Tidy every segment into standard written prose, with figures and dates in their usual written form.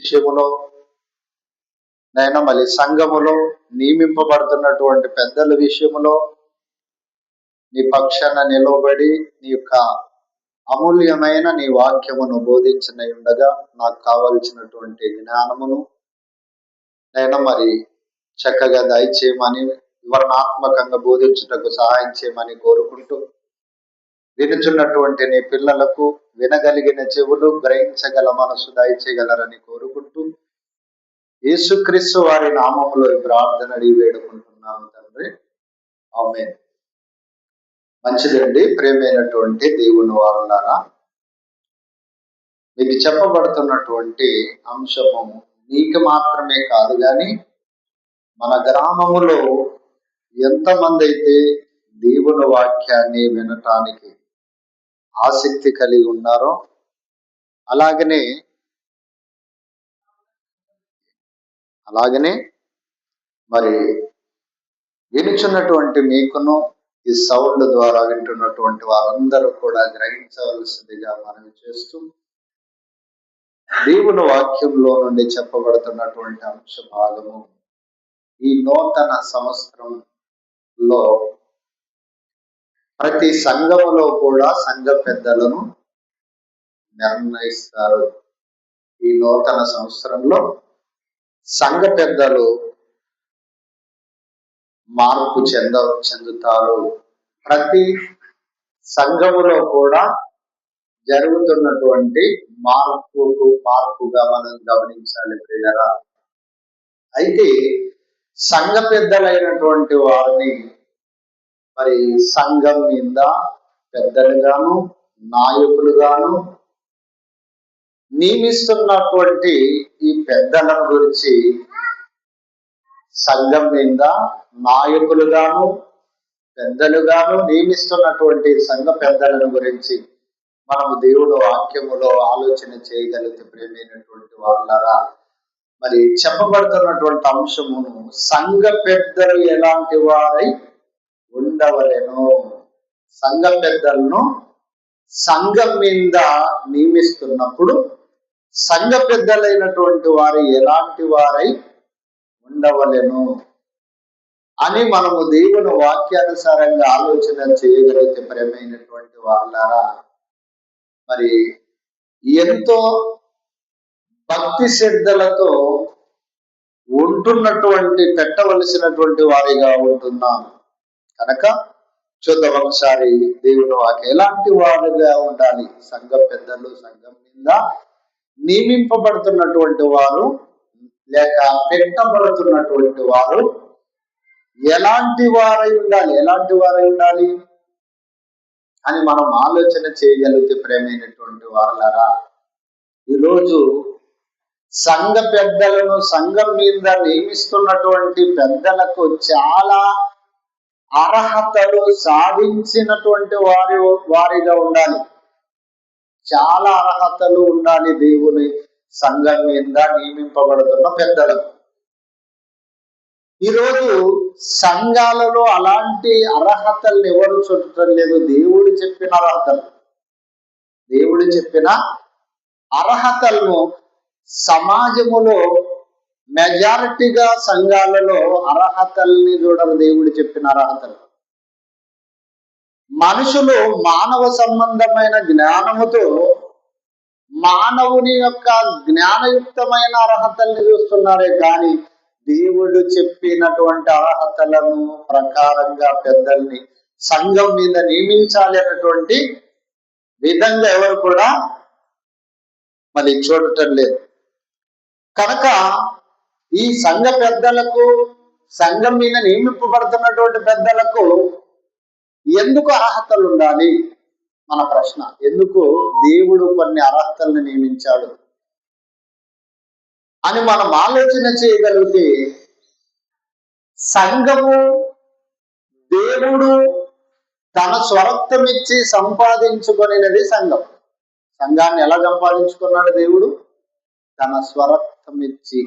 విషయములో నైనా మళ్ళీ సంఘములో నియమింపబడుతున్నటువంటి పెద్దల విషయములో నీ పక్షాన నిలవబడి నీ యొక్క అమూల్యమైన నీ వాక్యమును బోధించిన ఉండగా నాకు కావలసినటువంటి జ్ఞానమును నేను మరి చక్కగా దయచేయమని వివరణాత్మకంగా బోధించుటకు సహాయం చేయమని కోరుకుంటూ వినుచున్నటువంటి నీ పిల్లలకు వినగలిగిన చెవులు గ్రహించగల మనసు దయచేయగలరని కోరుకుంటూ యేసుక్రీస్తు వారి నామములో ప్రార్థన అడిగి వేడుకుంటున్నాము తండ్రి. ఆమేన్. మంచిదండి. ప్రియమైనటువంటి దేవుని వారులారా, మీకు చెప్పబడుతున్నటువంటి అంశము నీకు మాత్రమే కాదు కానీ మన గ్రామములో ఎంతమంది అయితే దేవుని వాక్యాన్ని వినటానికి ఆసక్తి కలిగి ఉన్నారో అలాగనే మరి వినుచున్నటువంటి మీకును ఈ సౌండ్ ద్వారా వింటున్నటువంటి వారందరూ కూడా గ్రహించవలసిందిగా మనవి చేస్తూ దేవుని వాక్యంలో నుండి చెప్పబడుతున్నటువంటి అంశ భాగము ఈ నూతన సంవత్సరంలో ప్రతి సంఘములో కూడా సంఘ పెద్దలను నిర్ణయిస్తారు. ఈ నూతన సంవత్సరంలో సంఘ పెద్దలు మార్పు చెందుతారు. ప్రతి సంఘములో కూడా జరుగుతున్నటువంటి మార్పుగా మనం గమనించాలి ప్రియులారా. అయితే సంఘ పెద్దలైనటువంటి వారిని మరి సంఘం మీద పెద్దలుగాను నాయకులుగాను నియమిస్తున్నటువంటి ఈ పెద్దల గురించి సంఘం మీద నాయకులుగాను పెద్దలుగాను నియమిస్తున్నటువంటి సంఘ పెద్దలను గురించి మనము దేవుడు వాక్యములో ఆలోచన చేయగలిగితే ప్రేమైనటువంటి వాళ్ళరా, మరి చెప్పబడుతున్నటువంటి అంశమును సంఘ పెద్దలు ఎలాంటి వారై ఉండవలెను, సంఘ పెద్దలను సంఘం మీద నియమిస్తున్నప్పుడు సంఘ పెద్దలైనటువంటి వారు ఎలాంటి వారై ఉండవలెను అని మనము దేవుని వాక్యానుసారంగా ఆలోచన చేయగలిగితే ప్రేమైనటువంటి వాళ్ళారా, మరి ఎంతో భక్తి శ్రద్ధలతో పెట్టవలసినటువంటి వారిగా ఉంటున్నాం కనుక చూద్దాం ఒకసారి దేవుని వాక్యం. ఎలాంటి వారుగా ఉండాలి సంఘ పెద్దలు, సంఘం మీద నియమింపబడుతున్నటువంటి వారు లేక పెట్టబడుతున్నటువంటి వారు ఎలాంటి వారై ఉండాలి అని మనం ఆలోచన చేయగలిగితే ప్రేమైనటువంటి వారులారా, ఈరోజు సంఘ పెద్దలను సంఘం మీద నియమిస్తున్నటువంటి పెద్దలకు చాలా అర్హతలు సాధించినటువంటి వారిగా ఉండాలి. చాలా అర్హతలు ఉండాలి దేవుని సంఘం మీద నియమింపబడుతున్న పెద్దలకు. ఈరోజు సంఘాలలో అలాంటి అర్హతల్ని ఎవరు చూడటం లేదు. దేవుడు చెప్పిన అర్హతలను సమాజములో మెజారిటీగా సంఘాలలో అర్హతల్ని చూడరు. దేవుడు చెప్పిన అర్హతలు మనుషులు మానవ సంబంధమైన జ్ఞానముతో మానవుని యొక్క జ్ఞానయుక్తమైన అర్హతల్ని చూస్తున్నారే కానీ దేవుడు చెప్పినటువంటి అర్హతలను ప్రకారంగా పెద్దల్ని సంఘం మీద నియమించాలి అన్నటువంటి విధంగా ఎవరు కూడా మరి చూడటం లేదు. కనుక ఈ సంఘ పెద్దలకు, సంఘం మీద నియమింపబడుతున్నటువంటి పెద్దలకు ఎందుకు అర్హతలు ఉండాలి మన ప్రశ్న. ఎందుకు దేవుడు కొన్ని అర్హతలను నియమించాడు అని మనం ఆలోచన చేయగలిగితే, సంఘము దేవుడు తన స్వరక్తం ఇచ్చి సంపాదించుకునేది సంఘం. సంఘాన్ని ఎలా సంపాదించుకున్నాడు దేవుడు? తన స్వరక్తం ఇచ్చి,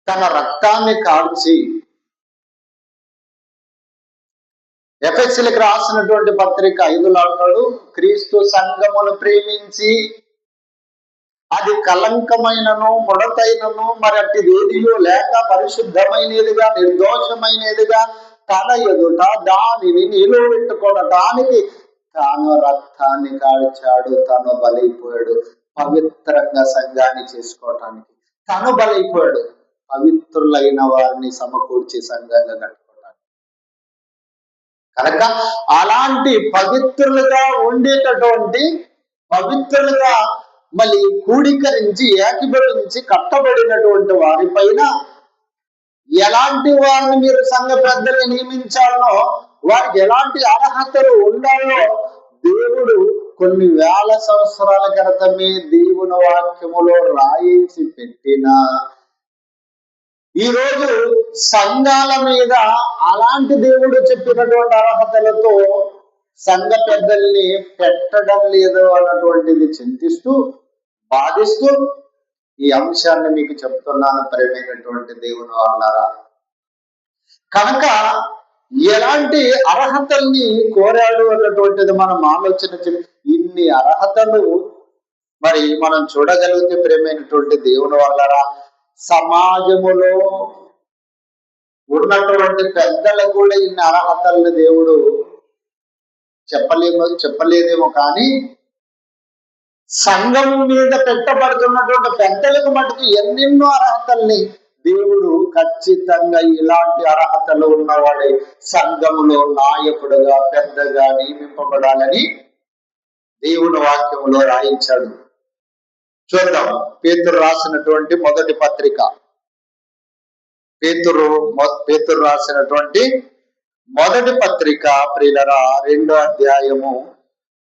తన రక్తాన్ని కాల్చి. ఎఫెసీయులకు రాసినటువంటి పత్రిక 5లో అంటాడు, క్రీస్తు సంఘమును ప్రేమించి అది కలంకమైనను ముడతైనను మరి అట్టిదేదియో లేక పరిశుద్ధమైనదిగా నిర్దోషమైనదిగా తన ఎదుట దానిని నిలువబెట్టుకోవడానికి తాను రక్తాన్ని కాల్చాడు, తను బలైపోయాడు పవిత్రంగా సంఘాన్ని చేసుకోవటానికి. తను బలైపోయాడు పవిత్రులైన వారిని సమకూర్చి సంఘంగా కట్టుకోవడానికి. కనుక అలాంటి పవిత్రులుగా ఉండేటటువంటి పవిత్రులుగా మళ్ళీ కూడికరించి ఏకీభవించి కట్టబడినటువంటి వారిపైన ఎలాంటి వారిని మీరు సంఘ పెద్దల్ని నియమించాలో, వారికి ఎలాంటి అర్హతలు ఉండాలో దేవుడు కొన్ని వేల సంవత్సరాల క్రితమే దేవుని వాక్యములో రాయించి పెట్టిన ఈరోజు సంఘాల మీద అలాంటి దేవుడు చెప్పినటువంటి అర్హతలతో సంఘ పెద్దల్ని పెట్టడం లేదు అన్నటువంటిది చింతిస్తూ బాధిస్తూ ఈ అంశాన్ని మీకు చెప్తున్నాను ప్రియమైనటువంటి దేవుని వాళ్ళారా. కనుక ఎలాంటి అర్హతల్ని కోరాడు అన్నటువంటిది మనం ఆలోచన ఇన్ని అర్హతలు మరి మనం చూడగలిగితే ప్రియమైనటువంటి దేవుని వాళ్ళారా, సమాజములో ఉన్నటువంటి పెద్దలకు కూడా ఇన్ని అర్హతల్ని దేవుడు చెప్పలేదేమో, కానీ సంఘం మీద పెట్టబడుతున్నటువంటి పెద్దలకు మటుకు ఎన్నెన్నో అర్హతల్ని దేవుడు ఖచ్చితంగా ఇలాంటి అర్హతలు ఉన్నవాడే సంఘములో నాయకుడుగా పెద్దగా నియమింపబడాలని దేవుని వాక్యంలో రాయించాడు. చూద్దాం, పేతురు రాసినటువంటి మొదటి పత్రిక, పేతురు రాసినటువంటి మొదటి పత్రిక ప్రియులరా 2వ అధ్యాయము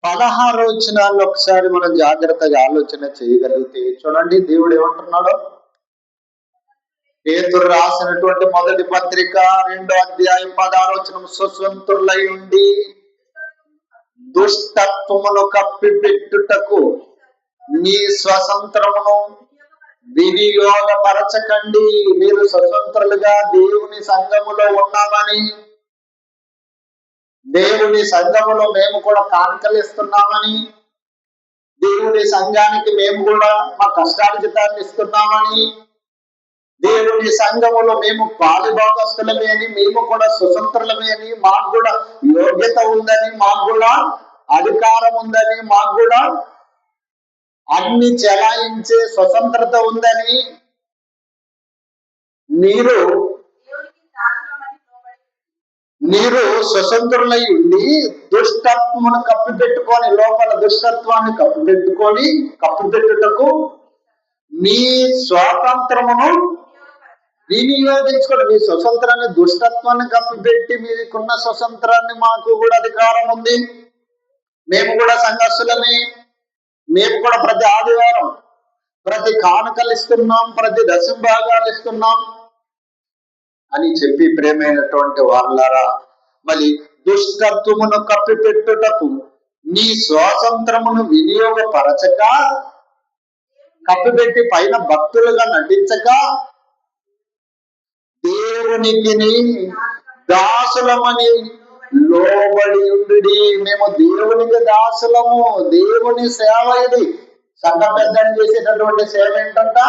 16 వచనాలను ఒకసారి మనం జాగ్రత్తగా ఆలోచన చేయగలిగితే చూడండి దేవుడు ఏమంటున్నాడు. పేతురు రాసినటువంటి మొదటి పత్రిక 2వ అధ్యాయం 16 వచనం, స్వతంత్రులై ఉండి దుష్టత్వమును కప్పిపెట్టుటకు మీ స్వతంత్రమును వినియోగపరచకండి. మీరు స్వతంత్రులుగా దేవుని సంఘములో ఉన్నామని, దేవుని సంఘములో మేము కూడా కానుకలిస్తున్నామని, దేవుని సంఘానికి మేము కూడా మా కష్టార్జితాన్ని ఇస్తున్నామని, దేవుని సంఘములో మేము పాలుభాగస్తులమే అని, మేము కూడా స్వతంత్రులమే అని, మాకు కూడా యోగ్యత ఉందని, మాకు కూడా అధికారం ఉందని, మాకు కూడా అన్ని చెలాయించే స్వతంత్రత ఉందని మీరు స్వతంత్రులై ఉండి దుష్టత్వమును కప్పిపెట్టుకొని, లోపల దుష్టత్వాన్ని కప్పిపెట్టుటకు మీ స్వాతంత్రమును వినియోగించుకోండి. మీ స్వతంత్రాన్ని, దుష్టత్వాన్ని కప్పిపెట్టి మీకున్న స్వతంత్రాన్ని, మాకు కూడా అధికారం ఉంది, మేము కూడా సంఘస్థులమే, మేము కూడా ప్రతి ఆదివారం ప్రతి కానుకలు ఇస్తున్నాం, ప్రతి దశభాగాలు ఇస్తున్నాం అని చెప్పి ప్రేమైనటువంటి వాళ్ళారా, మళ్ళీ దుష్టత్వమును కప్పిపెట్టుటకు నీ స్వాతంత్రమును వినియోగపరచక, కప్పిపెట్టి పైన భక్తులుగా నటించక, దేవునికి దాసులమని లోబడి ఉండి. మేము దేవునికి దాసులము, దేవుని సేవ ఇది. సంఘ పెద్దలు చేసేటటువంటి సేవ ఏంటంట?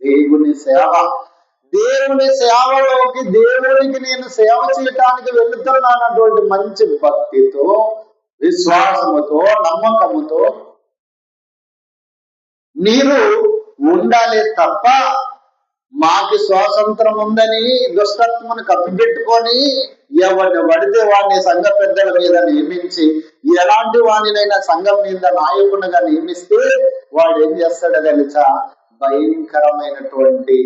దేవుని సేవ. దేవుని సేవలోకి, దేవునికి నేను సేవ చేయటానికి వెళుతున్నానటువంటి మంచి భక్తితో, విశ్వాసముతో, నమ్మకముతో మీరు ఉండాలి తప్ప మాకు స్వాతంత్రం ఉందని దుష్టత్వమును కప్పిపెట్టుకొని ఎవరిని పడితే వాడిని సంఘ పెద్దల మీద నియమించి, ఎలాంటి వాడినైనా సంఘం మీద నాయకునిగా నియమిస్తే వాడు ఏం చేస్తాడో తెలుసా? భయంకరమైనటువంటి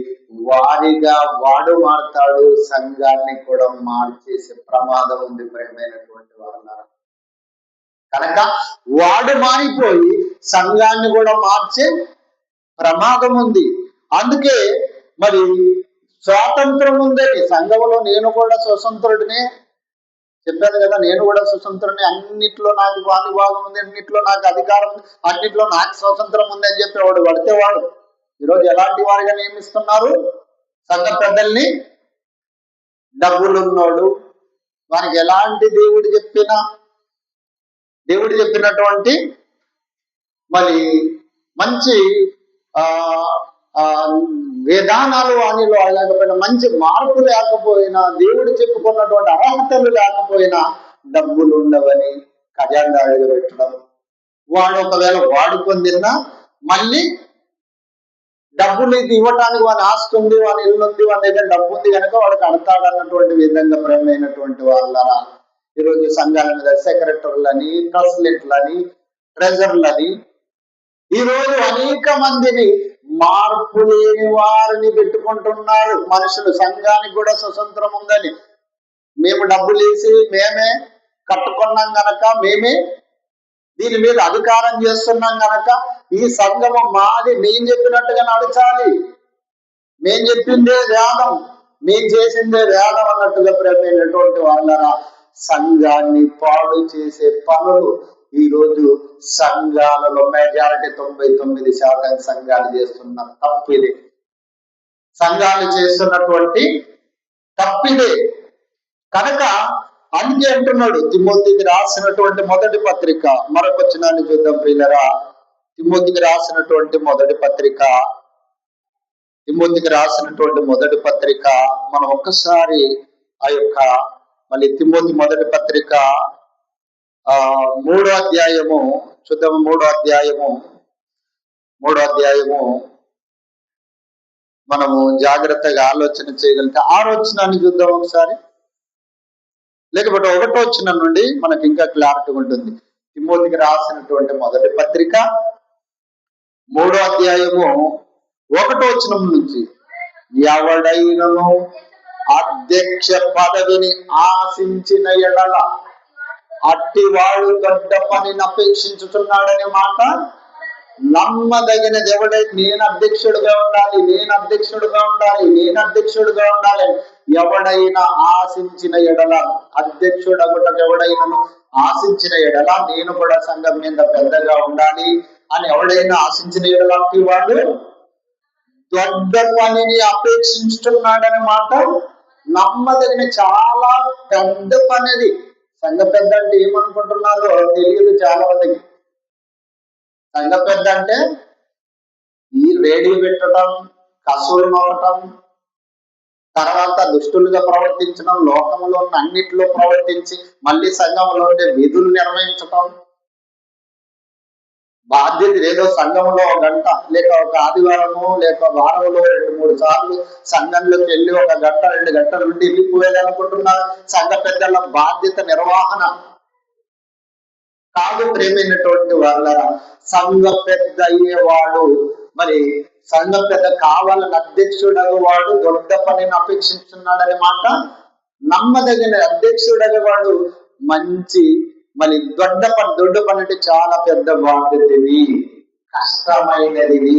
వారిగా వాడు మారుతాడు, సంఘాన్ని కూడా మార్చేసే ప్రమాదం ఉంది ప్రియమైనటువంటి వాళ్ళ. కనుక వాడు మారిపోయి సంఘాన్ని కూడా మార్చే ప్రమాదం ఉంది. అందుకే మరి స్వాతంత్రం ఉందని సంఘంలో నేను కూడా స్వతంత్రుడినే చెప్పాను కదా, నేను కూడా స్వతంత్రుడిని, అన్నిట్లో నాకు వాగ్భాగం ఉంది, అన్నిట్లో నాకు అధికారం ఉంది, అన్నిట్లో నాకు స్వతంత్రం ఉంది అని చెప్పేవాడు పడితే వాడు ఈరోజు ఎలాంటి వారిగా నియమిస్తున్నారు? సంఘ పెద్దల్ని డబ్బులున్నోడు, వానికి ఎలాంటి దేవుడు చెప్పినటువంటి మరి మంచి ఆ ఆ విధానాలు వానిలో లేకపోయినా, మంచి మార్పు లేకపోయినా, దేవుడు చెప్పుకున్నటువంటి అర్హతలు లేకపోయినా డబ్బులు ఉండవని ఖజానాలుగా పెట్టడం. వాడు ఒకవేళ వాడుకొని తిన్నా మళ్ళీ డబ్బులు ఇది ఇవ్వటానికి వాని ఆస్తి ఉంది, వాని ఇల్లు ఉంది, వాని దగ్గర డబ్బు ఉంది కనుక వాడు కడతాడు అన్నటువంటి విధంగా ప్రేమైనటువంటి వాళ్ళరా, ఈరోజు సంఘాల మీద సెక్రటరీలని, ప్రెసిడెంట్లని, ట్రెజర్లని, ఈరోజు అనేక మందిని మార్పు లేని వారిని పెట్టుకుంటున్నారు మనుషులు. సంఘానికి కూడా స్వతంత్రం ఉందని, మేము డబ్బులు వేసి మేమే కట్టుకున్నాం గనక, మేమే దీని మీద అధికారం చేస్తున్నాం గనక ఈ సంఘము మాది, మేము చెప్పినట్టుగా నడచాలి, మేం చెప్పిందే వేదం, మేం చేసిందే వేదం అన్నట్టుగా ప్రేమైనటువంటి వాళ్ళరా, సంఘాన్ని పాడు చేసే పనులు ఈరోజు సంఘాలలో మెజారిటీ 99% సంఘాలు చేస్తున్న తప్పిది. సంఘాలు చేస్తున్నటువంటి తప్పిదే కనుక అందుకే అంటున్నాడు తిమోతికి రాసినటువంటి మొదటి పత్రిక, మరొక వచనాన్ని చూద్దాం ప్రియులరా. తిమోతికి రాసినటువంటి మొదటి పత్రిక, తిమోతికి రాసినటువంటి మొదటి పత్రిక మనం ఒక్కసారి ఆ యొక్క మళ్ళీ తిమోతి మొదటి పత్రిక 3వ అధ్యాయము చూద్దాము. 3వ అధ్యాయము మనము జాగ్రత్తగా ఆలోచన చేయగలిగితే 6వ వచనాన్ని చూద్దాం ఒకసారి, లేకపోతే 1వ వచనం నుండి మనకి ఇంకా క్లారిటీ ఉంటుంది. తిమోతికి రాసినటువంటి మొదటి పత్రిక 3వ అధ్యాయము 1వ వచనం నుంచి, ఎవడైనను అధ్యక్ష పదవిని ఆశించిన ఎడల అట్టివాడు దొడ్డ పనిని అపేక్షించుతున్నాడనే మాట నమ్మదగినది. ఎవడైతే నేను అధ్యక్షుడిగా ఉండాలి, నేను అధ్యక్షుడిగా ఉండాలి, నేను అధ్యక్షుడిగా ఉండాలి ఎవడైనా ఆశించిన ఎడల, అధ్యక్షుడగుటకు ఎవడైనాను ఆశించిన ఎడల, నేను కూడా సంఘం మీద పెద్దగా ఉండాలి అని ఎవడైనా ఆశించిన ఎడల వాడు దొడ్డ పనిని అపేక్షించుతున్నాడనే మాట నమ్మదగిన. చాలా పెద్ద పనిది. సంఘ పెద్ద అంటే ఏమనుకుంటున్నారో తెలియదు చాలా మందికి. సంఘ పెద్ద అంటే ఈ రేడియో పెట్టడం, కసులు నొక్కటం, తర్వాత దుష్టులుగా ప్రవర్తించడం, లోకములో ఉన్న అన్నిటిలో ప్రవర్తించి మళ్ళీ సంఘంలో ఉండే విధులు నిర్వహించటం, బాధ్యత ఏదో సంఘంలో ఒక గంట లేక ఒక ఆదివారము లేక వారంలో 2-3 సార్లు సంఘంలోకి వెళ్ళి 1 గంట 2 గంటల నుండి వెళ్ళిపోయేదనుకుంటున్నారు. సంఘ పెద్దల బాధ్యత నిర్వహణ కాదు ప్రేమైనటువంటి వాళ్ళరా. సంఘ పెద్ద అయ్యేవాడు, మరి సంఘ పెద్ద కావాలని అధ్యక్షుడగు వాడు దొడ్డ పనిని అపేక్షిస్తున్నాడనే మాట నమ్మదగిన. అధ్యక్షుడగు వాడు మంచి, మరి దొడ్డ పని అంటే చాలా పెద్ద బాధ్యతది, కష్టమైనది.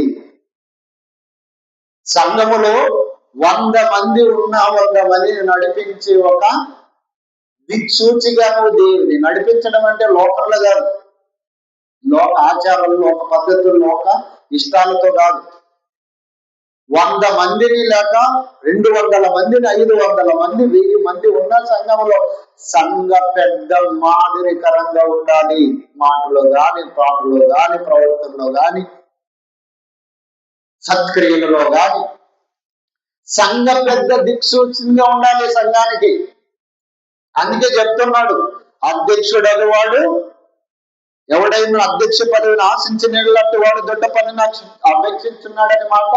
సంఘములో 100 మంది ఉన్న 100 మందిని నడిపించి ఒక దిక్సూచిగా నువ్వు దేవుని నడిపించడం అంటే లోకంలో కాదు, లోక ఆచారాలు, లోక పద్ధతులు, లోక ఇష్టాలతో కాదు. 100 మందిని లేక 200 మందిని, 500 మంది, 1000 మంది ఉన్న సంఘంలో సంఘ పెద్ద మాదిరికరంగా ఉండాలి. మాటలో గాని, పాటలో గాని, ప్రవర్తనలో గాని, సత్క్రియలలో గాని సంఘ పెద్ద దిక్సూచిగా ఉండాలి సంఘానికి. అందుకే చెప్తున్నాడు, అధ్యక్షుడు వాడు ఎవడైనా అధ్యక్ష పదవిని ఆశించినట్టు వాడు దొడ్డ పనిని అపేక్షిస్తున్నాడని మాట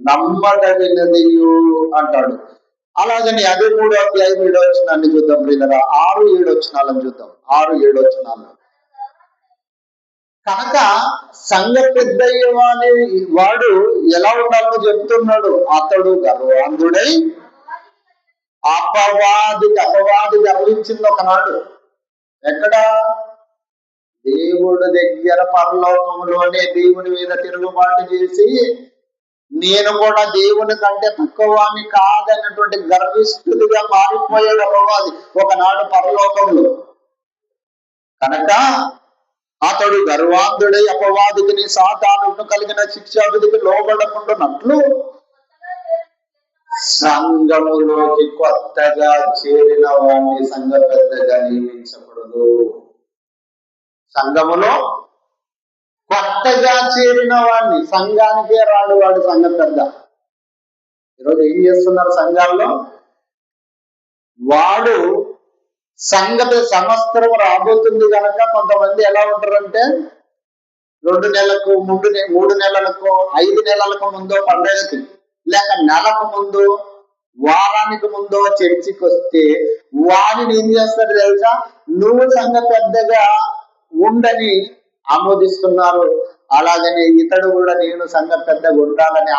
నమ్మదగినది అంటాడు. అలాగని అదే 3వ అధ్యాయం 7వ వచనాన్ని చూద్దాం ప్రియులారా. 6-7 వచనాలను చూద్దాం. 6-7 వచనాలు. కనుక సంఘ పెద్దయ్య వాడు ఎలా ఉండాలో చెప్తున్నాడు. అతడు గర్వాంధుడై అపవాది గర్వించింది ఒకనాడు. ఎక్కడ? దేవుడి దగ్గర పరలోకములోనే దేవుని మీద తిరుగుబాటు చేసి నేను కూడా దేవుని కంటే తక్కువని కాదన్నటువంటి గర్విష్ఠుడిగా మారిపోయాడు అపవాది ఒకనాడు పరలోకంలో. కనుక అతడు గర్వాంధుడై అపవాదికి సాతానుకు కలిగిన శిక్షావిధికి లోబడకుండానట్లు సంఘములోకి కొత్తగా చేరిన వాడిని సంఘ పెద్దగా నియమించకూడదు. సంఘములో కొత్తగా చేరిన వాడిని, సంఘానికే రాడు వాడు సంఘ పెద్ద. ఈరోజు ఏం చేస్తున్నారు సంఘాల్లో? వాడు సంగతి సంవత్సరం రాబోతుంది కనుక కొంతమంది ఎలా ఉంటారంటే 2 నెలలకు 3 నెలలకు 5 నెలలకు ముందో పండగకి, లేక నెలకు ముందు, వారానికి ముందో చర్చికి వస్తే వాడిని ఏం చేస్తాడు తెలుసా? నువ్వు సంఘ పెద్దగా ఉండని ఆమోదిస్తున్నారు. అలాగని ఇతడు కూడా నేను సంఘ పెద్దగా ఉండాలని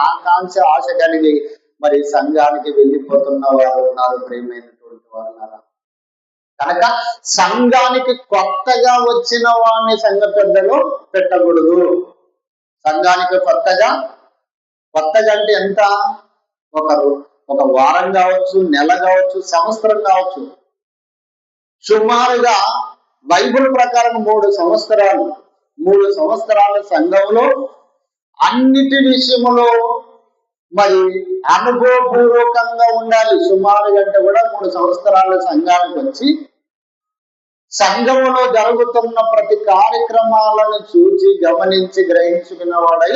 ఆశ కలిగి మరి సంఘానికి వెళ్ళిపోతున్న వారు ఉన్నారు. ప్రేమైనటువంటి వారు కనుక సంఘానికి కొత్తగా వచ్చిన వాడిని సంఘ పెద్దలో పెట్టకూడదు. సంఘానికి కొత్తగా అంటే ఎంత? ఒక వారం కావచ్చు, నెల కావచ్చు, సంవత్సరం కావచ్చు. సుమారుగా బైబిల్ ప్రకారం 3 సంవత్సరాల సంఘంలో అన్నిటి విషయంలో మరి అనుభవపూర్వకంగా ఉండాలి. సుమారుగా అంటే కూడా 3 సంవత్సరాల సంఘానికి వచ్చి సంఘములో జరుగుతున్న ప్రతి కార్యక్రమాలను చూచి గమనించి గ్రహించుకున్న వాడై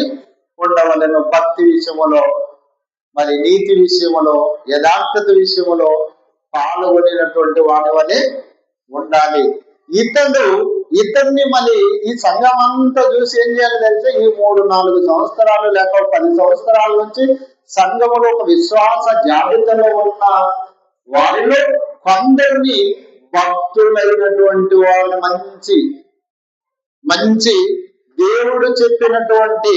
ఉండవలెను. భక్తి విషయములో, మరి నీతి విషయములో, యథార్థత విషయములో పాల్గొనినటువంటి వాడి వలె ఉండాలి. ఇతన్ని మళ్ళీ ఈ సంఘం అంతా చూసి ఏం చేయాలి తెలిసే? ఈ 3-4 సంవత్సరాలు లేక 10 సంవత్సరాల నుంచి సంఘములో ఒక విశ్వాస జాబితాలో ఉన్న వారిలో కొందరిని భక్తులైనటువంటి వాళ్ళు, మంచి దేవుడు చెప్పినటువంటి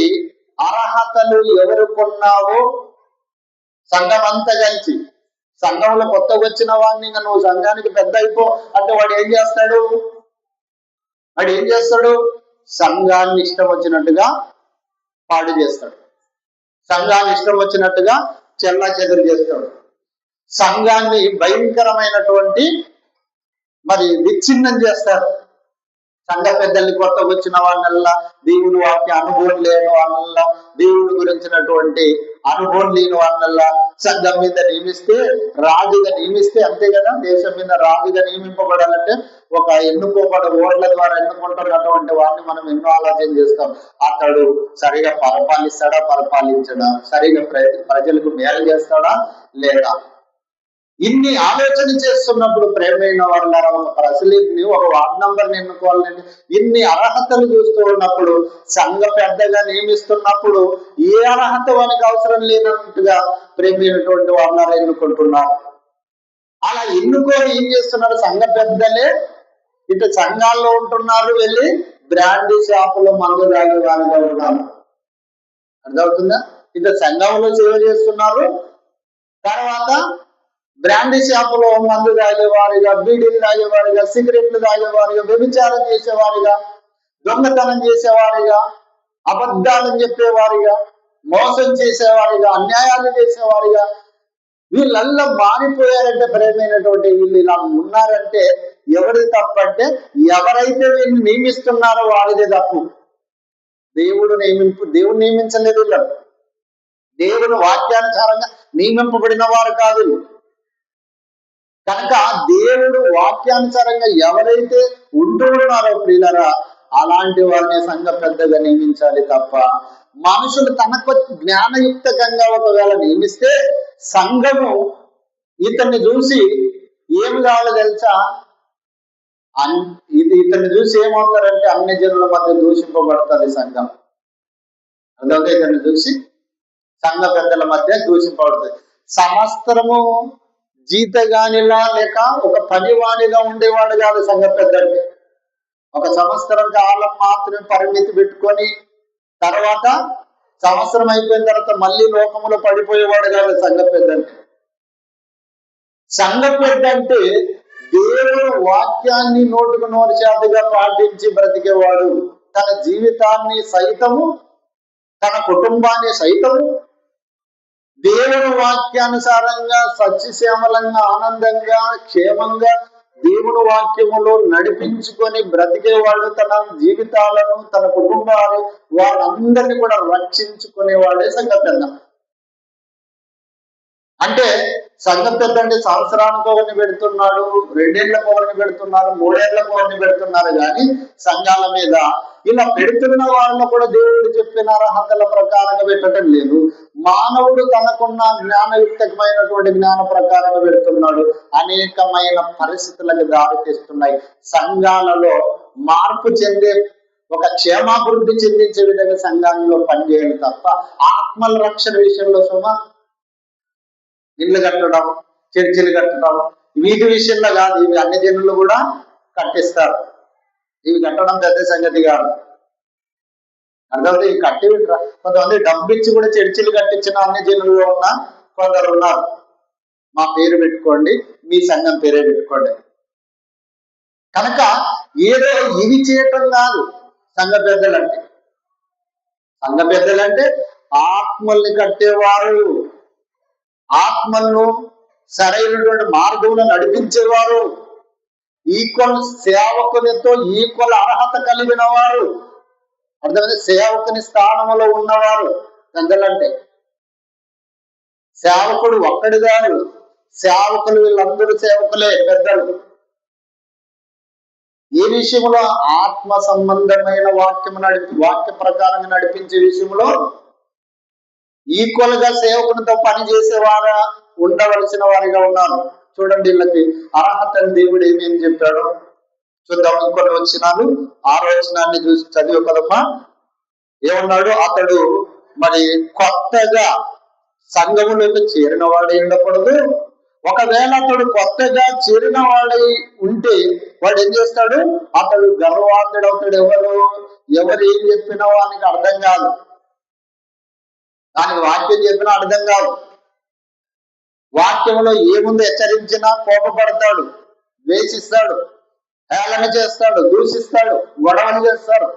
అర్హతలు ఎవరుకున్నావో సంఘం అంతా కలిసి, సంఘంలో కొత్తగా వచ్చిన వాడిని నువ్వు సంఘానికి పెద్ద అయిపో అంటే వాడు ఏం చేస్తాడు? సంఘాన్ని ఇష్టం వచ్చినట్టుగా పాడు చేస్తాడు, సంఘాన్ని ఇష్టం వచ్చినట్టుగా చెల్లా చెదురు చేస్తాడు, సంఘాన్ని భయంకరమైనటువంటి మరి విచ్ఛిన్నం చేస్తారు. సంఘ పెద్దల్ని కొత్తగా వచ్చిన వాళ్ళ దేవుని వాక్య అనుభవం లేని వాళ్ళ, దేవుని గురించినటువంటి అనుభవం లేని వాళ్ళ సంఘం మీద రాజుగా నియమిస్తే అంతే కదా. దేశం మీద రాజుగా నియమింపబడాలంటే ఒక ఎన్నుకోబడ ఓట్ల ద్వారా ఎన్నుకుంటున్నటువంటి వాడిని మనం ఎన్నో ఆలోచన చేస్తాం. అతడు సరిగా పరిపాలించడా, సరిగా ప్రజలకు మేలు చేస్తాడా లేదా? ఇన్ని ఆలోచన చేస్తున్నప్పుడు ప్రేమైన వాళ్ళ ఒక ప్రెసిడెంట్ ని, ఒక వార్డ్ నంబర్ని ఎన్నుకోవాలండి. ఇన్ని అర్హతలు చూస్తూ ఉన్నప్పుడు, సంఘ పెద్దగా నియమిస్తున్నప్పుడు ఏ అర్హత వానికి అవసరం లేనట్టుగా ప్రేమైనటువంటి వాళ్ళ ఎన్నుకుంటున్నారు. అలా ఎన్నుకొని ఏం చేస్తున్నారు? సంఘ పెద్దలే ఇటు సంఘాల్లో ఉంటున్నారు, వెళ్ళి బ్రాండీ షాపులో మందు తాగే వారిగా ఉన్నారు. అర్థమవుతుందా? ఇటు సంఘంలో సేవ చేస్తున్నారు, తర్వాత బ్రాండీ షాపులో మందు తాగేవారిగా, బీడీలు తాగేవారిగా, సిగరెట్లు తాగేవారిగా, వ్యభిచారం చేసేవారిగా, దొంగతనం చేసేవారిగా, అబద్ధాలను చెప్పేవారిగా, మోసం చేసేవారిగా, అన్యాయాలు చేసేవారిగా వీళ్ళల్లా మారిపోయారంటే ప్రేమైనటువంటి వీళ్ళు ఇలా ఉన్నారంటే ఎవరిది తప్పంటే ఎవరైతే వీళ్ళు నియమిస్తున్నారో వారిదే తప్పు. దేవుడు నియమించలేదు వీళ్ళు. దేవుడు వాక్యానుసారంగా నియమింపబడిన వారు కాదు. కనుక దేవుడు వాక్యానుసారంగా ఎవరైతే ఉంటున్నారో ప్రియులరా, అలాంటి వారిని సంఘ పెద్దగా నియమించాలి తప్ప మనుషులు తనకు జ్ఞానయుక్తంగా ఒకవేళ నియమిస్తే సంఘము ఇతన్ని చూసి ఏమి కావాలో తెలుసా? ఇతన్ని చూసి ఏమవుతారంటే అన్ని జనుల మధ్య దూషింపబడుతుంది సంఘం. అందుకే ఇతన్ని చూసి సంఘ పెద్దల మధ్య దూషింపబడుతుంది. సంవత్సరము జీతగానిలా లేక ఒక పనివాణిగా ఉండేవాడు కాదు సంఘ పెద్ద. ఒక సంవత్సరం కాలం మాత్రమే పరిమితి పెట్టుకొని తర్వాత సంవత్సరం అయిపోయిన తర్వాత మళ్ళీ లోకములో పడిపోయేవాడు కాదు సంఘ పెద్ద. సంఘ పెద్ద అంటే దేవుని వాక్యాన్ని నోటుకు 100% పాటించి బ్రతికేవాడు. తన జీవితాన్ని సైతము, తన కుటుంబాన్ని సైతము దేవుని వాక్యానుసారంగా సత్యశ్యామలంగా, ఆనందంగా, క్షేమంగా దేవుని వాక్యములో నడిపించుకొని బ్రతికేవాడు. తన జీవితాలను, తన కుటుంబాలు, వాళ్ళందరినీ కూడా రక్షించుకునేవాడే సంఘ పెద్ద. అంటే సంఘ పెద్ద అంటే సంవత్సరానికి ఒకరిని పెడుతున్నాడు, 2 ఏళ్లకు ఒకరిని పెడుతున్నారు, 3 ఏళ్లకు ఒకరిని పెడుతున్నారు, కానీ సంఘాల మీద ఇలా పెడుతున్న వాళ్ళను కూడా దేవుడు చెప్పిన అర్హతల ప్రకారంగా పెట్టడం లేదు. మానవుడు తనకున్న జ్ఞానయుక్తమైనటువంటి జ్ఞాన ప్రకారంగా పెడుతున్నాడు. అనేకమైన పరిస్థితులకు దారితీస్తున్నాయి. సంఘాలలో మార్పు చెందే ఒక క్షేమాభివృద్ధి చెందించే విధంగా సంఘాలలో పనిచేయాలి తప్ప ఆత్మల రక్షణ విషయంలో ఇల్లు కట్టడం, చర్చిలు కట్టడం వీటి విషయంలో కాదు. ఇవి అన్ని జనులు కూడా కట్టిస్తారు. ఇవి కట్టడం పెద్ద సంగతి కాదు. అర్థమైతే ఇవి కట్టి కొంతమంది డబ్బు ఇచ్చి కూడా చర్చిలు కట్టించిన అన్ని జనుల్లో ఉన్న కొందరు ఉన్నారు. మా పేరు పెట్టుకోండి, మీ సంఘం పేరే పెట్టుకోండి. కనుక ఏదో ఇవి చేయటం కాదు సంఘ పెద్దలంటే. సంఘ పెద్దలంటే ఆత్మల్ని కట్టేవారు, ఆత్మలను సరైనటువంటి మార్గంలో నడిపించేవారు, ఈక్వల్ సేవకునితో ఈక్వల్ అర్హత కలిగిన వారు. అర్థమైతే సేవకుని స్థానంలో ఉన్నవారు పెద్దలంటే. సేవకుడు ఒక్కడి గారు, సేవకులు వీళ్ళందరూ సేవకులే పెద్దలు. ఏ విషయంలో? ఆత్మ సంబంధమైన వాక్య ప్రకారంగా నడిపించే విషయంలో ఈక్వల్ గా సేవకునితో పనిచేసేవారా ఉండవలసిన వారిగా ఉన్నారు. చూడండి, వీళ్ళకి అర్హతని దేవుడు ఏమేమి చెప్పాడు చూద్దాం. ఇంకొన్ని వచనాలు, 6వ వచనాన్ని చూసి చదివి కదమ్మా. ఏమన్నాడు? అతడు మరి కొత్తగా సంఘములోకి చేరిన వాడై ఉండకూడదు. ఒకవేళ అతడు కొత్తగా చేరిన వాడై ఉంటే వాడు ఏం చేస్తాడు? అతడు గర్వాంతుడు అవుతాడు. ఎవరు ఏం చెప్పినా వానికి అర్థం కాదు, దానికి వాక్యం చెప్పినా అర్థం కాదు. వాక్యంలో ఏముందో హెచ్చరించినా కోపపడతాడు, ద్వేషిస్తాడు, హేళన చేస్తాడు, దూషిస్తాడు, గొడవలు చేస్తాడు.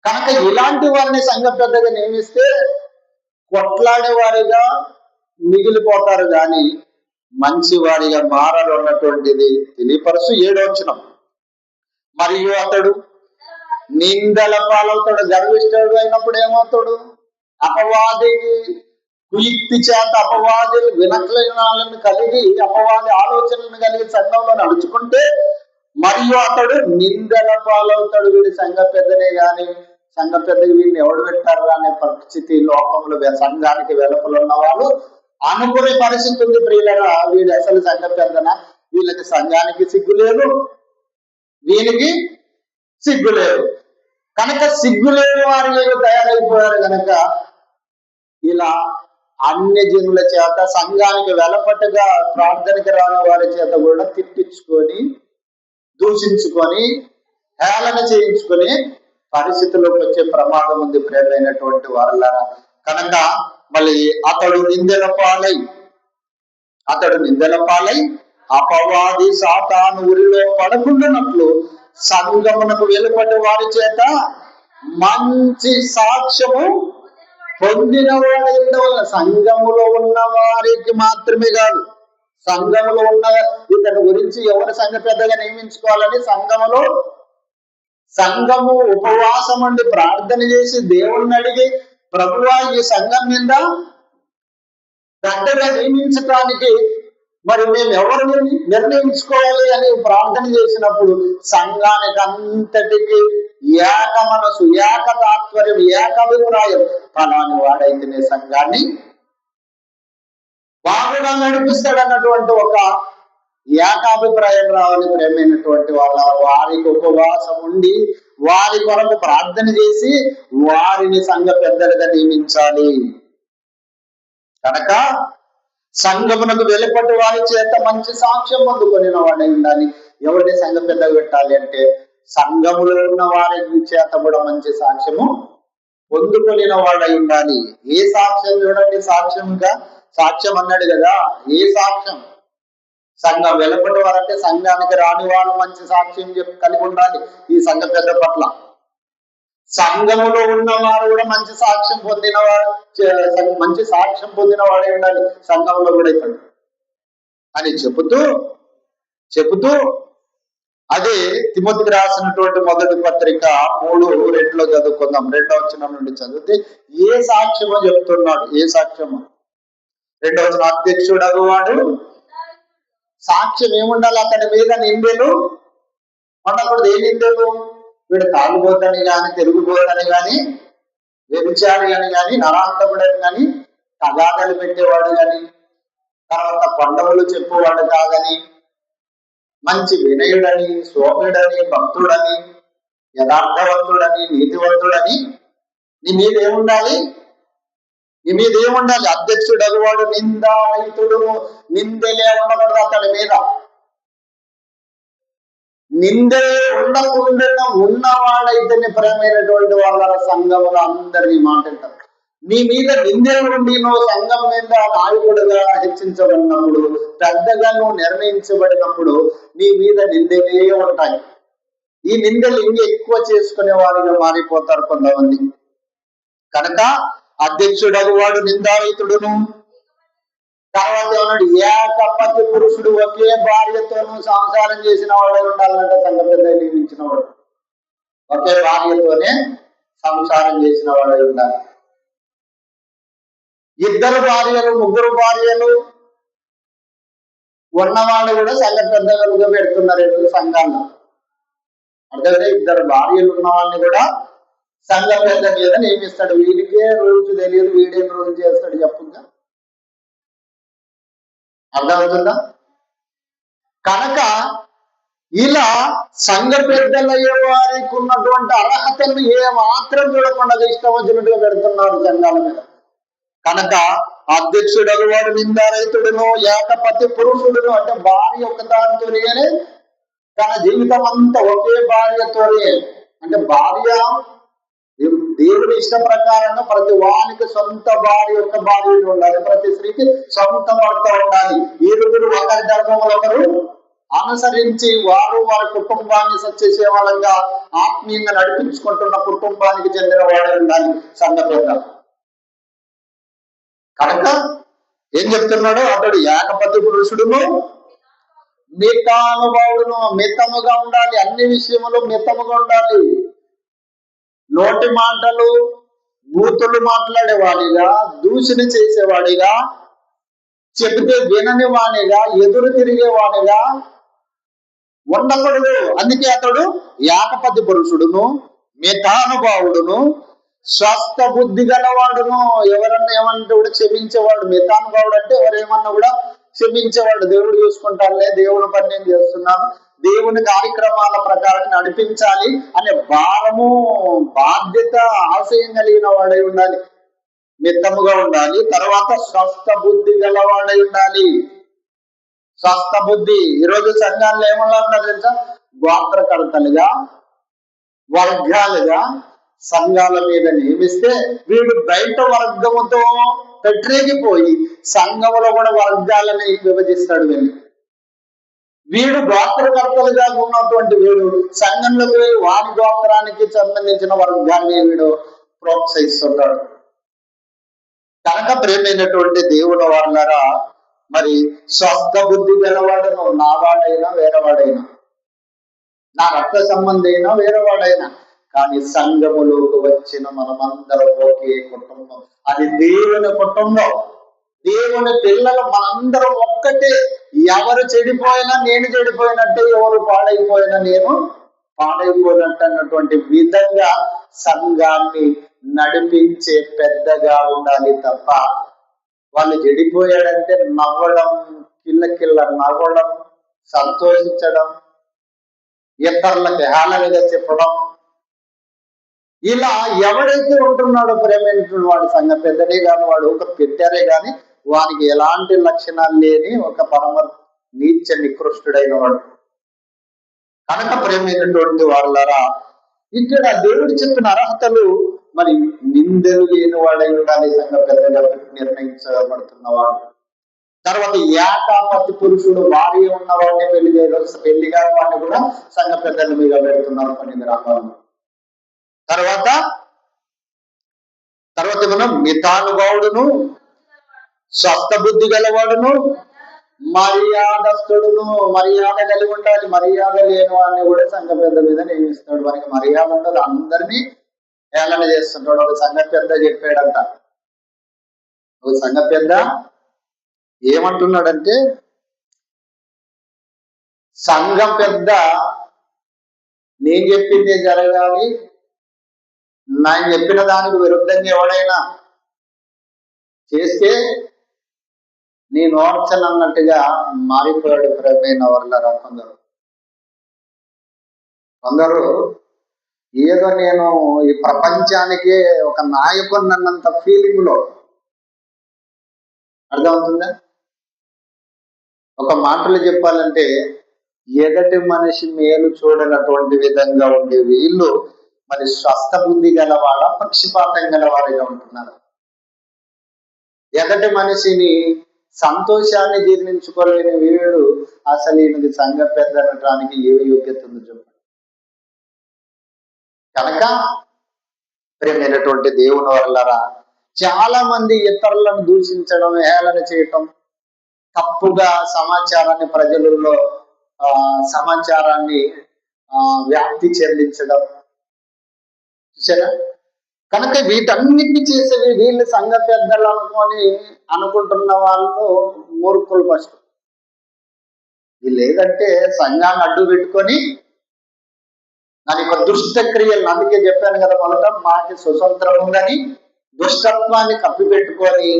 కనుక ఇలాంటి వారిని సంఘ పెద్దగా నియమిస్తే కొట్లాడే వారిగా మిగిలిపోతారు కానీ మంచి వారిగా మారలు అన్నటువంటిది తెలియపరుస్తూ 7వ వచనం. మరియు అతడు నిందల పాలవుతాడు. గర్విష్ఠుడు అయినప్పుడు ఏమవుతాడు? అపవాదికి కుయుక్తి చేత అపవాది వినక్లనాలను కలిగి, అపవాది ఆలోచనలను కలిగి సంఘంలో నడుచుకుంటే మరియు అతడు నిందల పాలవుతాడు. వీడి సంఘ పెద్దనే గాని సంఘ పెద్దకి వీడిని ఎవడు పెట్టారు అనే పరిస్థితి లోకంలో సంఘానికి వెలుపల ఉన్న వాళ్ళు అనుకునే పరిస్థితి ఉంది. ప్రియులరా, వీడు అసలు సంఘ పెద్దన, వీళ్ళకి సంఘానికి సిగ్గు లేదు, వీనికి సిగ్గు లేదు. కనుక సిగ్గు లేని వారు తయారైపోయారు. కనుక ఇలా అన్య జనుల చేత సంఘానికి వెలపట్టుగా ప్రార్థనకి రాని వారి చేత కూడా తిట్టించుకొని, దూషించుకొని, హేళన చేయించుకొని పరిస్థితుల్లోకి వచ్చే ప్రమాదం ఉంది ప్రేమైనటువంటి వారులారా. కనుక మళ్ళీ అతడు నిందల పాలై అపవాది సాతాను ఉరిలో పడకుండానట్లు సంఘమునకు వెలుపటి వారి చేత మంచి సాక్ష్యము పొందిన వాడు ఉండవల్ల. సంఘములో ఉన్న వారికి మాత్రమే కాదు, సంఘములో ఉన్న ఇతని గురించి ఎవరు సంఘ పెద్దగా నియమించుకోవాలని సంఘము ఉపవాసం ఉండి ప్రార్థన చేసి దేవుణ్ణి అడిగి, ప్రభువా ఈ సంఘం మీద పెద్దగా నియమించడానికి మరి మేము ఎవరిని నిర్ణయించుకోవాలి అని ప్రార్థన చేసినప్పుడు సంఘానికి అంతటికి ఏక మనసు, ఏక తాత్పర్యం, ఏకాభిప్రాయం, ఫలాని వాడైతేనే సంఘాన్ని బాగుగా నడిపిస్తాడు అన్నటువంటి ఒక ఏకాభిప్రాయం రావాలి. ప్రేమైనటువంటి వాళ్ళ వారికి ఉపవాసం ఉండి వారి కొరకు ప్రార్థన చేసి వారిని సంఘ పెద్దలుగా నియమించాలి. కనుక సంఘమునకు వెలుపటి వారి చేత మంచి సాక్ష్యం పొందుకొనిన వాడై ఉండాలి. ఎవరిని సంఘ పెద్దగా పెట్టాలి అంటే సంఘములో ఉన్న వారి చేత కూడా మంచి సాక్ష్యము పొందుకొనిన వాడై ఉండాలి. ఏ సాక్ష్యం? చూడండి, సాక్ష్యం అన్నాడు కదా. ఏ సాక్ష్యం? సంఘం వెలుపటి వారంటే సంఘానికి రాని వారు మంచి సాక్ష్యం కలిగి ఉండాలి ఈ సంఘ పెద్ద పట్ల. సంఘములో ఉన్న వారు కూడా మంచి సాక్ష్యం పొందిన వాడే ఉండాలి సంఘంలో కూడా ఇతడు అని చెబుతూ అదే తిమోతికి రాసినటువంటి మొదటి పత్రిక 3:2 చదువుకుందాం. 2వ వచనం నుండి చదివితే ఏ సాక్ష్యమో చెప్తున్నాడు. ఏ సాక్ష్యము? 2వ వచనం. అధ్యక్షుడు అగువాడు సాక్ష్యం ఏముండాలి? అతని మీద నిందలు ఉండకూడదు. ఏ నిందలు? వీడు తాగుబోతని కానీ, తిరుగుబోతని కానీ, వ్యభిచారి అని కానీ, నరాంతకుడని కానీ, తగాదలు పెట్టేవాడు కానీ, తర్వాత పండగలు చెప్పేవాడు కాదని, మంచి వినయుడని, సోముడని, భక్తుడని, యథార్థవంతుడని, నీతివంతుడని నీ మీద ఏముండాలి? నీ మీద ఏముండాలి? అధ్యక్షుడు అగువాడు నిందారహితుడు, నిందలే ఉండకూడదు అతడి మీద. నిందే ఉండకుండా ఉన్నవాడైతేనే ప్రేమైనటువంటి వాళ్ళ సంఘంలో అందరినీ మాట్లాడతారు. నీ మీద నిందలు ఉండి నువ్వు సంఘం మీద నాయకుడుగా హెచ్చించబడినప్పుడు, పెద్దగా నువ్వు నిర్ణయించబడినప్పుడు నీ మీద నిందలే ఉంటాయి. ఈ నిందలు ఇంక ఎక్కువ చేసుకునే వారిగా మారిపోతారు కొంతమంది. కనుక అధ్యక్షుడు వాడు నిందారహితుడును, తర్వాత ఏమన్నాడు, ఏకపతి పురుషుడు, ఒకే భార్యతోనూ సంసారం చేసిన వాడే ఉండాలంటే సంఘ పెద్ద నియమించిన వాడు. ఒకే భార్యతోనే సంసారం చేసిన వాడే ఉండాలి. ఇద్దరు భార్యలు, ముగ్గురు భార్యలు ఉన్నవాళ్ళు కూడా సంఘ పెద్దలుగా పెడుతున్నారు సంఘాల్లో. అంటే ఇద్దరు భార్యలు ఉన్న వాళ్ళని కూడా సంఘ పెద్ద మీద నియమిస్తాడు. వీడికే రూల్స్ తెలియదు, వీడేం రూల్ చేస్తాడు చెప్పుగా. అర్థమవుతుందా? కనుక ఇలా సంఘ పెద్దలయ్యే వారికి ఉన్నటువంటి అర్హతను ఏ మాత్రం చూడకుండా ఇష్టం వచ్చినట్టుగా పెడుతున్నారు సంఘాల మీద. కనుక అధ్యక్షుడు వాడు నిందారహితుడును, ఏకపతి పురుషుడును, అంటే భార్య ఒకదానితోనే తన జీవితం అంతా ఒకే భార్యతోనే. అంటే భార్య దేవుని ఇష్ట ప్రకారంగా ప్రతి వానికి సొంత భార్య, యొక్క భార్యలు ఉండాలి. ప్రతి స్త్రీకి సొంత భర్త ఉండాలి. ఇరువురు ఒకరి ధర్మంలో ఒకరు అనుసరించి వారు వారి కుటుంబాన్ని సత్యసేవలంగా ఆత్మీయంగా నడిపించుకుంటున్న కుటుంబానికి చెందిన వాడే ఉండాలి సంఘ పెద్ద. కనుక ఏం చెప్తున్నాడు? అతడు ఏకపతి పురుషుడును, మితానుభావుడును. మితముగా ఉండాలి, అన్ని విషయములు మితముగా ఉండాలి. నోటి మాటలు బూతులు మాట్లాడేవాడిగా, దూషణ చేసేవాడిగా, చెబితే వినని వాడిగా, ఎదురు తిరిగేవాడిగా ఉండకూడదు. అందుకే అతడు ఏకపతి పురుషుడును, మితానుభావుడును, స్వస్థ బుద్ధి గలవాడును. ఎవరన్నా ఏమంటే కూడా క్షమించేవాడు. మితానుభావుడు అంటే ఎవరేమన్నా కూడా క్షమించేవాడు. దేవుడు చూసుకుంటానులే, దేవుని పని నేను చేస్తున్నాను, దేవుని కార్యక్రమాల ప్రకారం నడిపించాలి అనే భారము, బాధ్యత, ఆశయం కలిగిన వాడై ఉండాలి. మిత్తముగా ఉండాలి. తర్వాత స్వస్థ బుద్ధి గలవాడై ఉండాలి. స్వస్థ బుద్ధి. ఈరోజు సంఘాల్లో ఏమన్నా ఉన్నారు తెలుసా? గోత్రకర్తలుగా, వర్గాలుగా సంఘాల మీద నియమిస్తే వీడు బయట వర్గముతో పెట్టరేగిపోయి సంఘములో కూడా వర్గాలని విభజిస్తాడు. వీడు గోత్రకర్తలుగా ఉన్నటువంటి వీడు సంఘంలోకి వెళ్ళి వారి గోత్రానికి సంబంధించిన వర్గాన్ని వీడు ప్రోత్సహిస్తుంటాడు. కనుక ప్రేమైనటువంటి దేవుడు వాళ్ళరా, మరి స్వస్థ బుద్ధి గలవాడను, నావాడైనా వేరేవాడైనా, నా రక్త సంబంధైనా వేరేవాడైనా, కానీ సంఘములోకి వచ్చిన మనమందరం ఒకే కుటుంబం. అది దేవుని కుటుంబం, దేవుని పిల్లలు మనందరం ఒక్కటే. ఎవరు చెడిపోయినా నేను చెడిపోయినట్టే, ఎవరు పాడైపోయినా నేను పాడైపోయినట్టు అన్నటువంటి విధంగా సంఘాన్ని నడిపించే పెద్దగా ఉండాలి తప్ప వాళ్ళు చెడిపోయాడంటే నవ్వడం, కిల్ల నవ్వడం, సంతోషించడం, ఇతరులకు హేళనగా చెప్పడం, ఇలా ఎవడైతే ఉంటున్నాడో ప్రేమైనటువంటి వాడు సంఘ పెద్దనే కానీ వాడు ఒక పెట్టారే కానీ వానికి ఎలాంటి లక్షణాలు లేని ఒక పరమ నీచ నికృష్టుడైన వాడు. కనుక ప్రేమైనటువంటి వాళ్ళరా, ఇక్కడ దేవుడు చెప్పిన అర్హతలు మరి నిందలు లేని వాడై ఉండాలి సంఘ పెద్దగా నిర్ణయించబడుతున్నవాడు. తర్వాత ఏకాపతి పురుషుడు, భార్య ఉన్నవాడిని పెళ్లి కాని వాడిని కూడా సంఘ పెద్దల మీద పెడుతున్నారు కొన్ని గ్రామాల్లో. తర్వాత మనం మితానుభావుడును, స్వస్థ బుద్ధి గలవాడును, మర్యాదస్తుడును. మర్యాద కలిగి ఉండాలి. మర్యాద లేని వాడిని కూడా సంఘ పెద్ద మీద నియమిస్తాడు. వారికి మర్యాద ఉండదు, అందరినీ ఏలన చేస్తుంటాడు. ఒక సంఘ పెద్ద చెప్పాడంట, ఒక సంఘ పెద్ద ఏమంటున్నాడంటే, సంఘం పెద్ద నేను చెప్పిందే జరగాలి, నేను చెప్పిన దానికి విరుద్ధంగా ఎవడైనా చేస్తే నేను ఓర్చనన్నట్టుగా మారిపోయాడు ప్రేమైన వర్లరా కొందరు ఏదో నేను ఈ ప్రపంచానికి ఒక నాయకుడు అన్నంత ఫీలింగ్ లో, అర్థమవుతుందా? ఒక మాటలు చెప్పాలంటే ఎదటి మనిషి మేలు చూడనటువంటి విధంగా ఉండే వీళ్ళు మరి స్వస్థ బుద్ధి గలవాడ, పక్షపాతం గలవాడిగా ఉంటున్నారు. ఎదటి మనిషిని సంతోషాన్ని జీర్ణించుకోలేని వీడు అసలు ఈయనకి సంఘ పెద్ద అనడానికి ఏ యోగ్యత ఉందో చెప్పండి. కనుక ప్రియమైనటువంటి దేవుని వల్లరా చాలా మంది ఇతరులను దూషించడం, హేళన చేయటం, తప్పుగా సమాచారాన్ని ప్రజలలో సమాచారాన్ని వ్యాప్తి చెందించడం చూసారా. కనుక వీటన్నిటిని చేసేవి వీళ్ళు సంఘ పెద్దలు అనుకుంటున్న వాళ్ళు మూర్ఖులు ఫస్ట్. వీళ్ళు ఏదంటే సంఘాన్ని అడ్డు పెట్టుకొని దాని యొక్క దుష్ట క్రియలు, అందుకే చెప్పాను కదా మొదట, మాకి స్వతంత్రం ఉందని దుష్టత్వాన్ని కప్పిపెట్టుకొని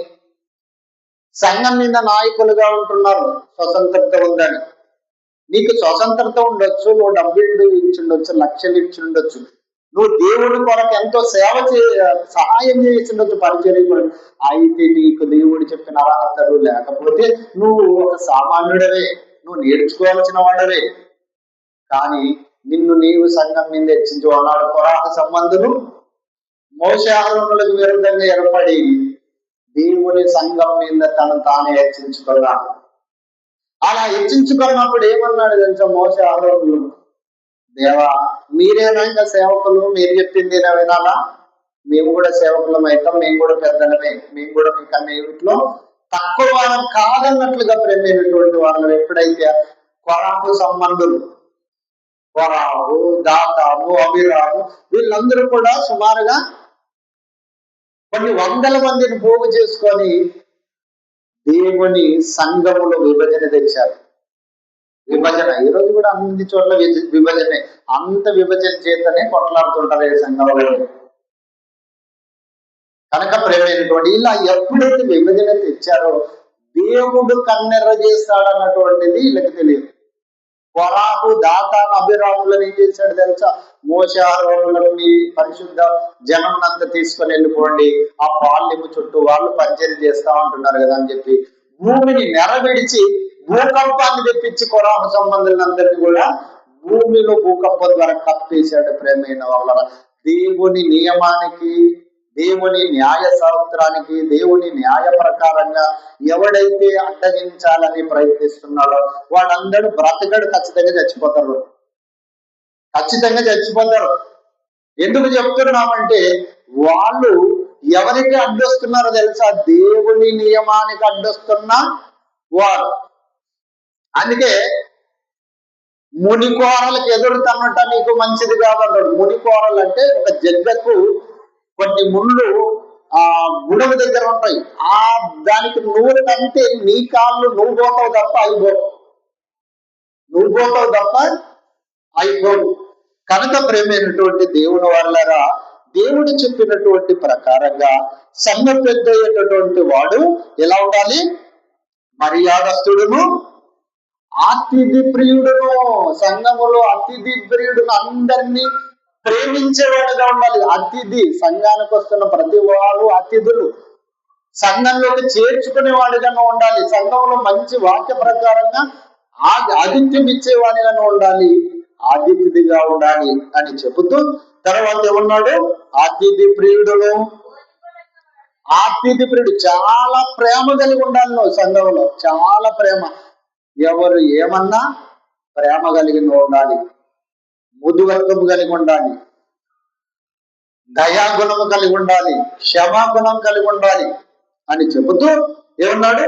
సంఘం మీద నాయకులుగా ఉంటున్నారు. స్వతంత్రత ఉందని, నీకు స్వతంత్రత ఉండొచ్చు, నువ్వు డబ్బులు ఇచ్చిండొచ్చు, లక్షలు ఇచ్చిండొచ్చు, నువ్వు దేవుడి కొరకు ఎంతో సహాయం చేసిండొచ్చు, పరిచర్య, అయితే నీకు దేవుడు చెప్పిన అర్హతలు లేకపోతే నువ్వు ఒక సామాన్యుడవే, నువ్వు నేర్చుకోవాల్సిన వాడవే. కానీ నిన్ను నీవు సంఘం మీద హెచ్చించు అన్నాడు. కొరాహ సంబంధులు మోషే అహరోనులకు విరుద్ధంగా ఏర్పడి దేవుని సంఘం మీద తను తానే హెచ్చించుకున్నాడు. అలా హెచ్చించుకున్నప్పుడు ఏమన్నాడు తెలుసా మోషే అహరోనులు? దేవా, మీరేనా ఇంకా సేవకులు, మీరు చెప్పింది వినాలా? మేము కూడా సేవకులం అవుతాం, మేము కూడా పెద్దలమే, మేము కూడా మీ కన్నా ఇంట్లో తక్కువ వారం కాదన్నట్లుగా ప్రేమైనటువంటి వాళ్ళు ఎప్పుడైతే కొరాహు సంబంధులు, కొరాహు, దాతాము, అభిరాము వీళ్ళందరూ కూడా సుమారుగా కొన్ని వందల మందిని పోగు చేసుకొని దేవుని సంఘములో విభజన తెచ్చారు. విభజన ఈరోజు కూడా అన్ని చోట్ల విభజనే, అంత విభజన చేతనే కొట్లాడుతుంటారు ఈ సంఘంలో. కనుక ప్రేమైనటువంటి ఇలా ఎప్పుడైతే విభజన తెచ్చారో దేవుడు కన్నెర్ర చేస్తాడన్నటువంటిది వీళ్ళకి తెలియదు. కొరాహు, దాతాను, అభిరాములను ఏం చేశాడు తెలుసా? మోషే అహరోనులను మీ పరిశుద్ధ జనమునంతా తీసుకొని వెళ్ళిపోండి, ఆ పాళ్ళెము చుట్టూ వాళ్ళు పరిచయం చేస్తా ఉంటున్నారు కదా అని చెప్పి భూమిని నెరవేడిచి భూకంపాన్ని తెప్పించి కొరాహు సంబంధులందరినీ కూడా భూమిలో భూకంపం ద్వారా కప్పేశాడు. ప్రేమైన వాళ్ళ దేవుని నియమానికి, దేవుని న్యాయ శాస్త్రానికి, దేవుని న్యాయ ప్రకారంగా ఎవడైతే అడ్డగించాలని ప్రయత్నిస్తున్నాడో వాడందరూ బ్రతకడు, ఖచ్చితంగా చచ్చిపోతారు. ఖచ్చితంగా చచ్చిపోతారు. ఎందుకు చెప్తున్నామంటే వాళ్ళు ఎవరికి అడ్డొస్తున్నారో తెలుసా? దేవుని నియమానికి అడ్డొస్తున్న వారు. అందుకే మునికోరలకు ఎదురుతన్నట నీకు మంచిది కాదన్నాడు. మునికోరలు అంటే ఒక జగ్గకు కొన్ని ముళ్ళు గుడవ దగ్గర ఉంటాయి, దానికి నువ్వు కంటే నీ కాళ్ళు నువ్వు పోతావు తప్ప అయిపోవు, నువ్వు పోతావు తప్ప అయిపోవు. కనుక ప్రేమైనటువంటి దేవుని వల్లరా దేవుడు చెప్పినటువంటి ప్రకారంగా సంఘ పెద్ద అయినటువంటి వాడు ఎలా ఉండాలి? మర్యాదస్తుడును, అతిథి ప్రియుడును. సంఘములో అతిథి ప్రియుడును, అందరినీ ప్రేమించేవాడుగా ఉండాలి. అతిథి, సంఘానికి వస్తున్న ప్రతి వారు అతిథులు, సంఘంలోకి చేర్చుకునేవాడిగా ఉండాలి. సంఘంలో మంచి వాక్య ప్రకారంగా ఆతిథ్యం ఇచ్చేవాడిగా ఉండాలి, ఆతిథిగా ఉండాలి అని చెబుతూ తర్వాత ఏమన్నాడు? అతిథి ప్రియుడును. అతిథి ప్రియుడు చాలా ప్రేమ కలిగి ఉండాలి. నువ్వు సంఘంలో చాలా ప్రేమ, ఎవరు ఏమన్నా ప్రేమ కలిగి ఉండాలి, మృదువర్గం కలిగి ఉండాలి, దయాగుణము కలిగి ఉండాలి, క్షమాగుణం కలిగి ఉండాలి అని చెబుతూ ఏమన్నాడు?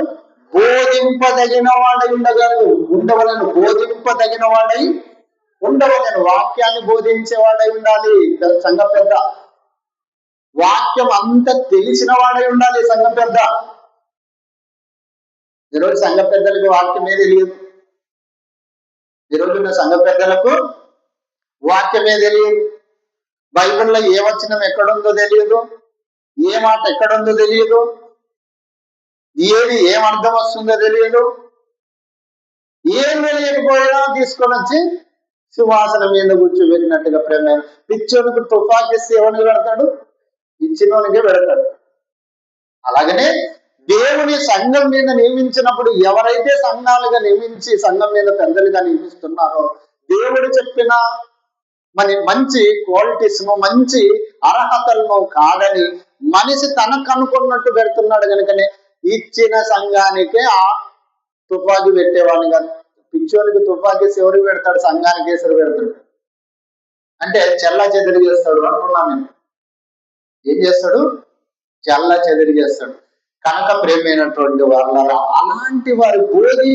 బోధింపదగిన వాడై ఉండవలను, బోధింపదగిన వాడై ఉండవలను, వాక్యాన్ని బోధించేవాడై ఉండాలి. సంఘ పెద్ద వాక్యం అంత తెలిసిన వాడై ఉండాలి సంఘ పెద్ద. ఈరోజు సంఘ పెద్దలకు వాక్యమే తెలియదు. ఈరోజు సంఘ పెద్దలకు వాక్యమే తెలియదు, బైబిల్లో ఏ వచనం ఎక్కడుందో తెలియదు, ఏ మాట ఎక్కడుందో తెలియదు, ఏం అర్థం వస్తుందో తెలియదు. ఏం తెలియకపోయినా తీసుకొని వచ్చి సింహాసనం మీద కూర్చోబెట్టినట్టుగా ప్రేమ. పిచ్చోనికి తుపాకీ ఎవరికి పెడతాడు? ఇచ్చినోనికే పెడతాడు. అలాగనే దేవుని సంఘం మీద నియమించినప్పుడు ఎవరైతే సంఘాలుగా నియమించి సంఘం మీద పెద్దలుగా నియమిస్తున్నారో దేవుడు చెప్పిన మంచి క్వాలిటీస్ మంచి అర్హతలను కాదని మనిషి తనకు అనుకున్నట్టు పెడుతున్నాడు కనుకనే ఇచ్చిన సంఘానికే ఆ తుపాకీ పెట్టేవాడిని కాదు. పిచ్చోనికి తుపాకీ ఎవరికి పెడతాడు? సంఘానికి ఎసురు పెడతాడు. అంటే చెల్లా చెదిరి చేస్తాడు అంటున్నాను నేను. ఏం చేస్తాడు? చెల్లా చెదిరి చేస్తాడు. కనుక ప్రేమైనటువంటి వాళ్ళ అలాంటి వారి బోధి